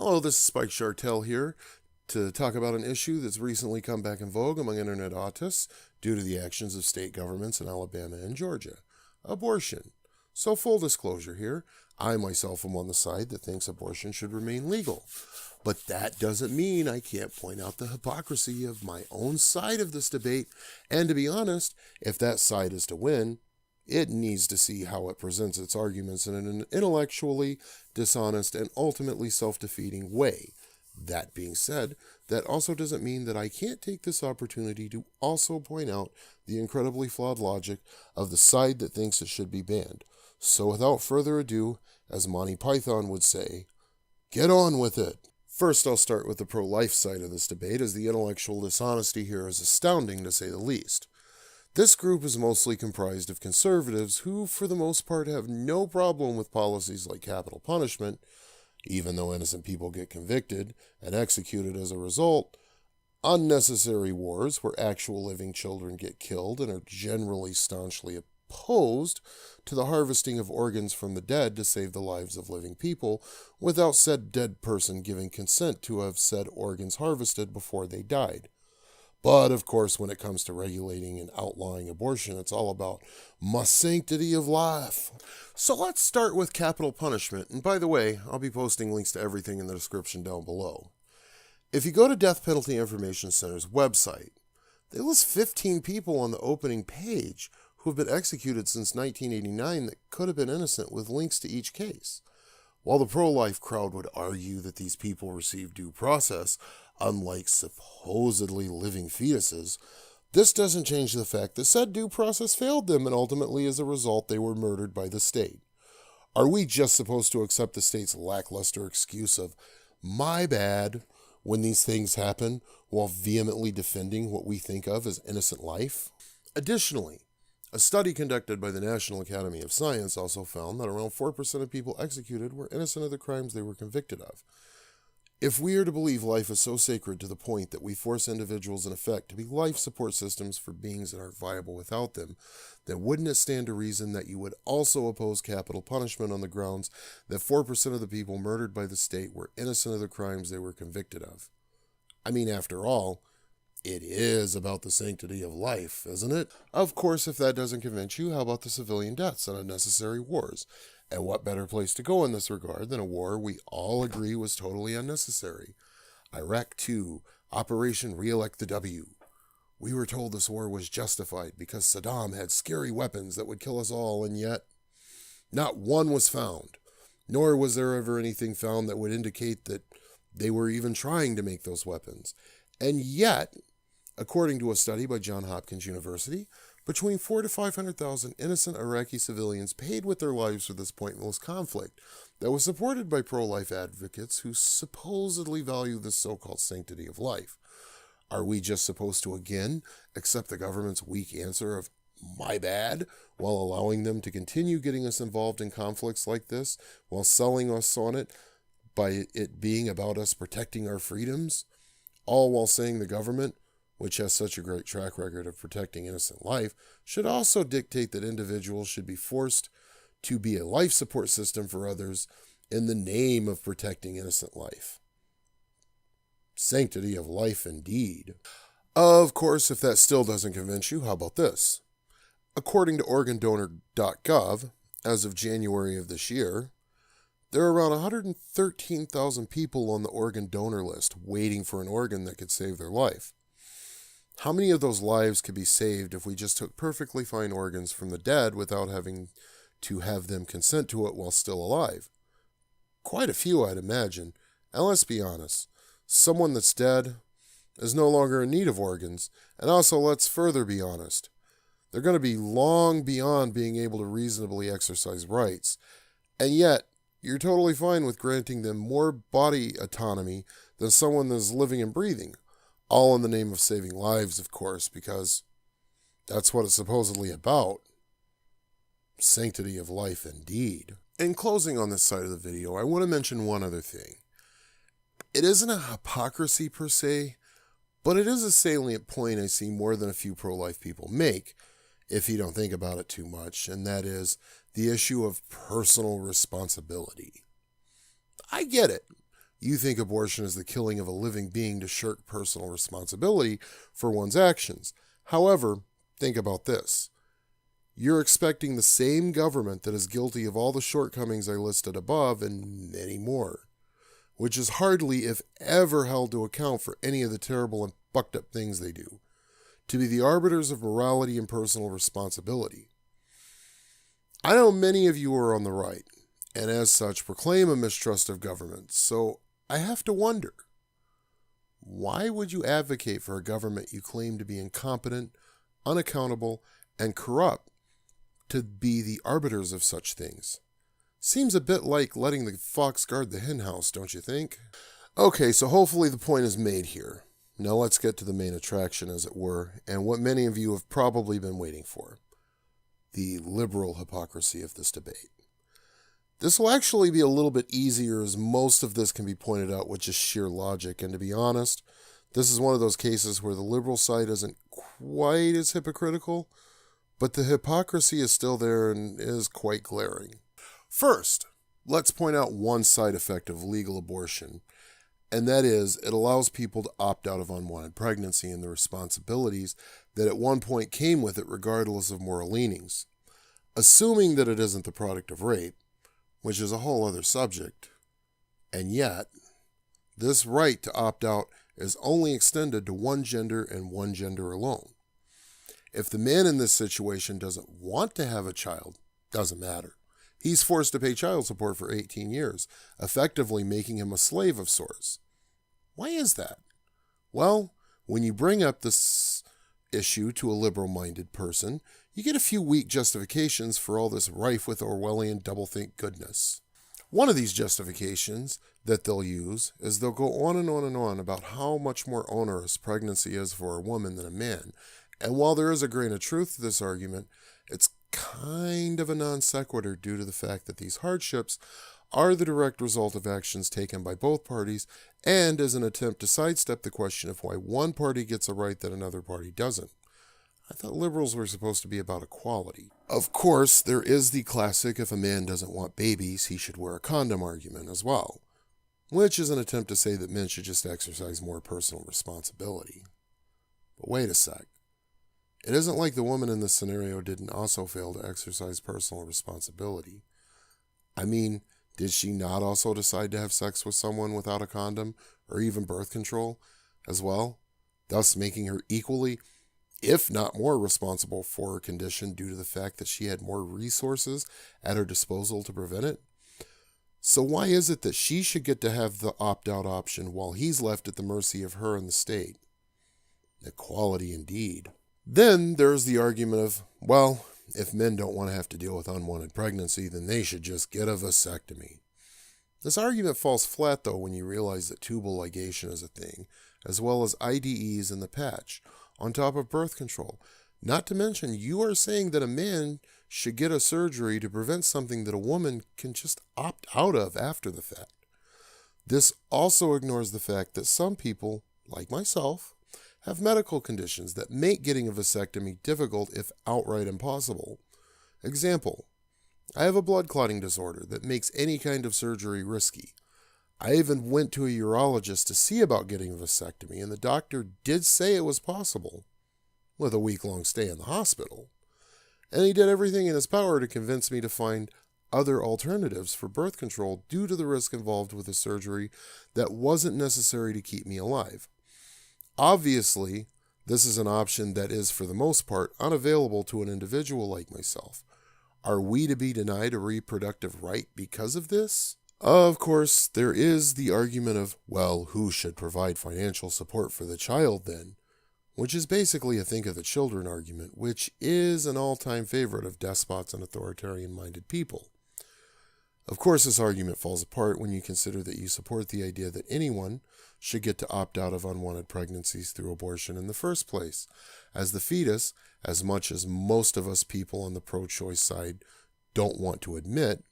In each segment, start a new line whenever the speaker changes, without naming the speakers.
Hello, this is Spike Chartel here to talk about an issue that's recently come back in vogue among internet autists due to the actions of state governments in Alabama and Georgia. Abortion. So full disclosure here, I myself am on the side that thinks abortion should remain legal. But that doesn't mean I can't point out the hypocrisy of my own side of this debate, and to be honest, if that side is to win, it needs to see how it presents its arguments in an intellectually dishonest and ultimately self-defeating way. That being said, that also doesn't mean that I can't take this opportunity to also point out the incredibly flawed logic of the side that thinks it should be banned. So without further ado, as Monty Python would say, get on with it. First, I'll start with the pro-life side of this debate, as the intellectual dishonesty here is astounding to say the least. This group is mostly comprised of conservatives who, for the most part, have no problem with policies like capital punishment, even though innocent people get convicted and executed as a result, unnecessary wars where actual living children get killed, and are generally staunchly opposed to the harvesting of organs from the dead to save the lives of living people, without said dead person giving consent to have said organs harvested before they died. But, of course, when it comes to regulating and outlawing abortion, it's all about the sanctity of life. So let's start with capital punishment. And by the way, I'll be posting links to everything in the description down below. If you go to Death Penalty Information Center's website, they list 15 people on the opening page who have been executed since 1989 that could have been innocent, with links to each case. While the pro-life crowd would argue that these people received due process, unlike supposedly living fetuses, this doesn't change the fact that said due process failed them, and ultimately as a result they were murdered by the state. Are we just supposed to accept the state's lackluster excuse of "my bad" when these things happen, while vehemently defending what we think of as innocent life? Additionally, a study conducted by the National Academy of Science also found that around 4% of people executed were innocent of the crimes they were convicted of. If we are to believe life is so sacred to the point that we force individuals in effect to be life support systems for beings that aren't viable without them, then wouldn't it stand to reason that you would also oppose capital punishment on the grounds that 4% of the people murdered by the state were innocent of the crimes they were convicted of? I mean, after all, it is about the sanctity of life, isn't it? Of course, if that doesn't convince you, how about the civilian deaths and unnecessary wars? And what better place to go in this regard than a war we all agree was totally unnecessary? Iraq 2, Operation Re-elect the W. We were told this war was justified because Saddam had scary weapons that would kill us all, and yet not one was found. Nor was there ever anything found that would indicate that they were even trying to make those weapons. And yet, according to a study by Johns Hopkins University, between 400,000 to 500,000 innocent Iraqi civilians paid with their lives for this pointless conflict that was supported by pro-life advocates who supposedly value this so-called sanctity of life. Are we just supposed to again accept the government's weak answer of "my bad" while allowing them to continue getting us involved in conflicts like this, while selling us on it by it being about us protecting our freedoms? All while saying the government, which has such a great track record of protecting innocent life, should also dictate that individuals should be forced to be a life support system for others in the name of protecting innocent life. Sanctity of life indeed. Of course, if that still doesn't convince you, how about this? According to organdonor.gov, as of January of this year, there are around 113,000 people on the organ donor list waiting for an organ that could save their life. How many of those lives could be saved if we just took perfectly fine organs from the dead without having to have them consent to it while still alive? Quite a few, I'd imagine. And let's be honest, someone that's dead is no longer in need of organs. And also, let's further be honest, they're going to be long beyond being able to reasonably exercise rights. And yet, you're totally fine with granting them more body autonomy than someone that's living and breathing. All in the name of saving lives, of course, because that's what it's supposedly about. Sanctity of life indeed. In closing on this side of the video, I want to mention one other thing. It isn't a hypocrisy per se, but it is a salient point I see more than a few pro-life people make, if you don't think about it too much, and that is the issue of personal responsibility. I get it. You think abortion is the killing of a living being to shirk personal responsibility for one's actions. However, think about this. You're expecting the same government that is guilty of all the shortcomings I listed above and many more, which is hardly, if ever, held to account for any of the terrible and fucked up things they do, to be the arbiters of morality and personal responsibility. I know many of you are on the right, and as such proclaim a mistrust of government, so I have to wonder, why would you advocate for a government you claim to be incompetent, unaccountable, and corrupt to be the arbiters of such things? Seems a bit like letting the fox guard the henhouse, don't you think? Okay, so hopefully the point is made here. Now let's get to the main attraction, as it were, and what many of you have probably been waiting for. The liberal hypocrisy of this debate. This will actually be a little bit easier, as most of this can be pointed out with just sheer logic, and to be honest, this is one of those cases where the liberal side isn't quite as hypocritical, but the hypocrisy is still there and is quite glaring. First, let's point out one side effect of legal abortion, and that is it allows people to opt out of unwanted pregnancy and the responsibilities that at one point came with it regardless of moral leanings. Assuming that it isn't the product of rape, which is a whole other subject, and yet, this right to opt out is only extended to one gender and one gender alone. If the man in this situation doesn't want to have a child, doesn't matter. He's forced to pay child support for 18 years, effectively making him a slave of sorts. Why is that? Well, when you bring up this issue to a liberal-minded person, you get a few weak justifications for all this rife with Orwellian doublethink goodness. One of these justifications that they'll use is they'll go on and on and on about how much more onerous pregnancy is for a woman than a man. And while there is a grain of truth to this argument, it's kind of a non sequitur due to the fact that these hardships are the direct result of actions taken by both parties and as an attempt to sidestep the question of why one party gets a right that another party doesn't. I thought liberals were supposed to be about equality. Of course, there is the classic if a man doesn't want babies, he should wear a condom argument as well, which is an attempt to say that men should just exercise more personal responsibility. But wait a sec. It isn't like the woman in this scenario didn't also fail to exercise personal responsibility. I mean, did she not also decide to have sex with someone without a condom or even birth control as well, thus making her equally, if not more, responsible for her condition due to the fact that she had more resources at her disposal to prevent it? So why is it that she should get to have the opt-out option while he's left at the mercy of her and the state? Equality indeed. Then there's the argument of, well, if men don't want to have to deal with unwanted pregnancy, then they should just get a vasectomy. This argument falls flat, though, when you realize that tubal ligation is a thing, as well as IDEs and the patch, on top of birth control. Not to mention, you are saying that a man should get a surgery to prevent something that a woman can just opt out of after the fact. This also ignores the fact that some people, like myself, have medical conditions that make getting a vasectomy difficult if outright impossible. Example, I have a blood clotting disorder that makes any kind of surgery risky. I even went to a urologist to see about getting a vasectomy, and the doctor did say it was possible, with a week-long stay in the hospital. And he did everything in his power to convince me to find other alternatives for birth control due to the risk involved with a surgery that wasn't necessary to keep me alive. Obviously, this is an option that is, for the most part, unavailable to an individual like myself. Are we to be denied a reproductive right because of this? Of course, there is the argument of, well, who should provide financial support for the child then? Which is basically a think of the children argument, which is an all-time favorite of despots and authoritarian-minded people. Of course, this argument falls apart when you consider that you support the idea that anyone should get to opt out of unwanted pregnancies through abortion in the first place, as the fetus, as much as most of us people on the pro-choice side don't want to admit,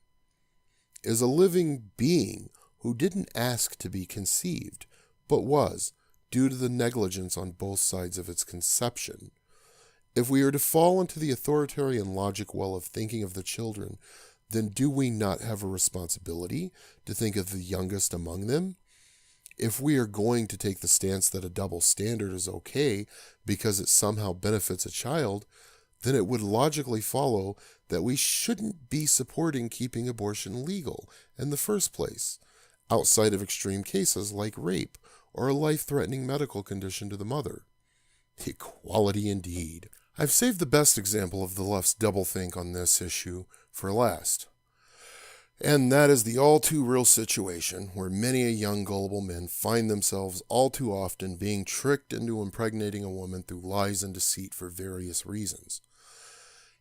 is a living being who didn't ask to be conceived, but was, due to the negligence on both sides of its conception. If we are to fall into the authoritarian logic well of thinking of the children, then do we not have a responsibility to think of the youngest among them? If we are going to take the stance that a double standard is okay because it somehow benefits a child, then it would logically follow that we shouldn't be supporting keeping abortion legal in the first place, outside of extreme cases like rape or a life-threatening medical condition to the mother. Equality indeed. I've saved the best example of the left's doublethink on this issue for last. And that is the all-too-real situation where many young gullible men find themselves all too often being tricked into impregnating a woman through lies and deceit for various reasons.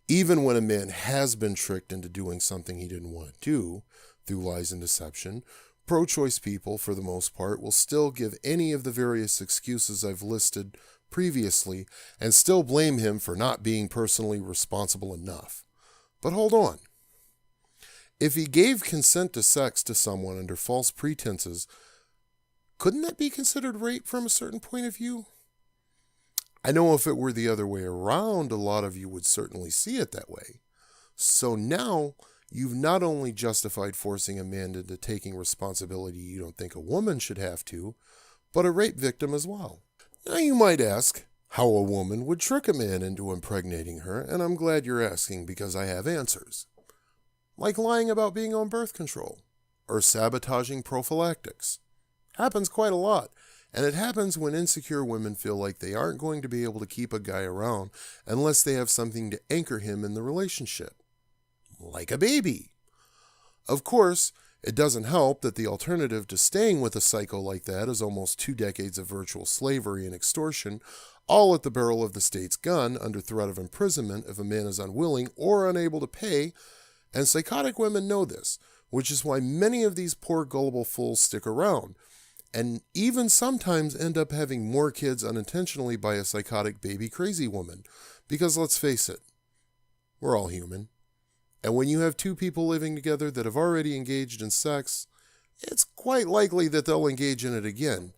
Even when a man has been tricked into doing something he didn't want to do through lies and deception, pro-choice people, for the most part, will still give any of the various excuses I've listed previously and still blame him for not being personally responsible enough. But hold on. If he gave consent to sex to someone under false pretenses, couldn't that be considered rape from a certain point of view? I know if it were the other way around, a lot of you would certainly see it that way. So now, you've not only justified forcing a man into taking responsibility you don't think a woman should have to, but a rape victim as well. Now you might ask how a woman would trick a man into impregnating her, and I'm glad you're asking because I have answers. Like lying about being on birth control, or sabotaging prophylactics. Happens quite a lot, and it happens when insecure women feel like they aren't going to be able to keep a guy around unless they have something to anchor him in the relationship. Like a baby. Of course, it doesn't help that the alternative to staying with a psycho like that is almost 2 decades of virtual slavery and extortion, all at the barrel of the state's gun under threat of imprisonment if a man is unwilling or unable to pay. And psychotic women know this, which is why many of these poor gullible fools stick around, and even sometimes end up having more kids unintentionally by a psychotic baby crazy woman. Because let's face it, we're all human. And when you have 2 people living together that have already engaged in sex, it's quite likely that they'll engage in it again.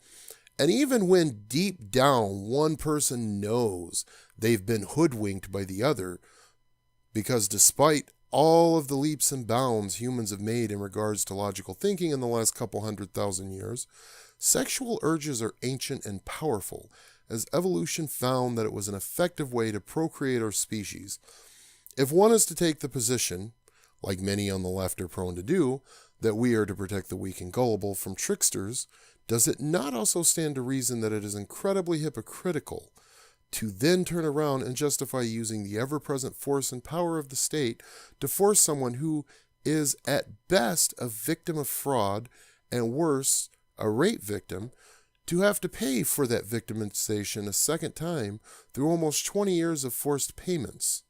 And even when deep down one person knows they've been hoodwinked by the other, because despite all of the leaps and bounds humans have made in regards to logical thinking in the last couple 100,000 years, sexual urges are ancient and powerful, as evolution found that it was an effective way to procreate our species. If one is to take the position, like many on the left are prone to do, that we are to protect the weak and gullible from tricksters, does it not also stand to reason that it is incredibly hypocritical to then turn around and justify using the ever-present force and power of the state to force someone who is at best a victim of fraud and worse, a rape victim, to have to pay for that victimization a second time through almost 20 years of forced payments?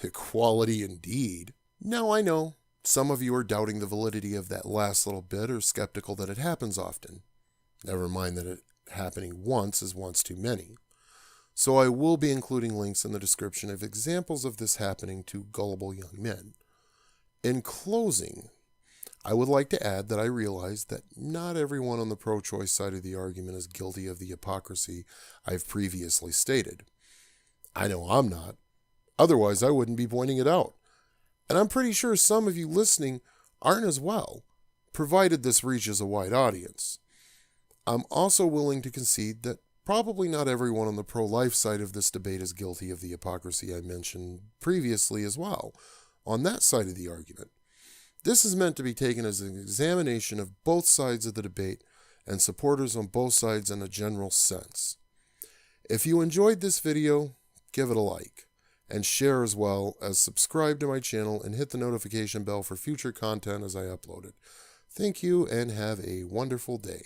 Equality indeed. Now I know some of you are doubting the validity of that last little bit or skeptical that it happens often. Never mind that it happening once is once too many. So I will be including links in the description of examples of this happening to gullible young men. In closing, I would like to add that I realize that not everyone on the pro-choice side of the argument is guilty of the hypocrisy I've previously stated. I know I'm not. Otherwise, I wouldn't be pointing it out. And I'm pretty sure some of you listening aren't as well, provided this reaches a wide audience. I'm also willing to concede that probably not everyone on the pro-life side of this debate is guilty of the hypocrisy I mentioned previously as well, on that side of the argument. This is meant to be taken as an examination of both sides of the debate and supporters on both sides in a general sense. If you enjoyed this video, give it a like, and share as well as subscribe to my channel and hit the notification bell for future content as I upload it. Thank you and have a wonderful day.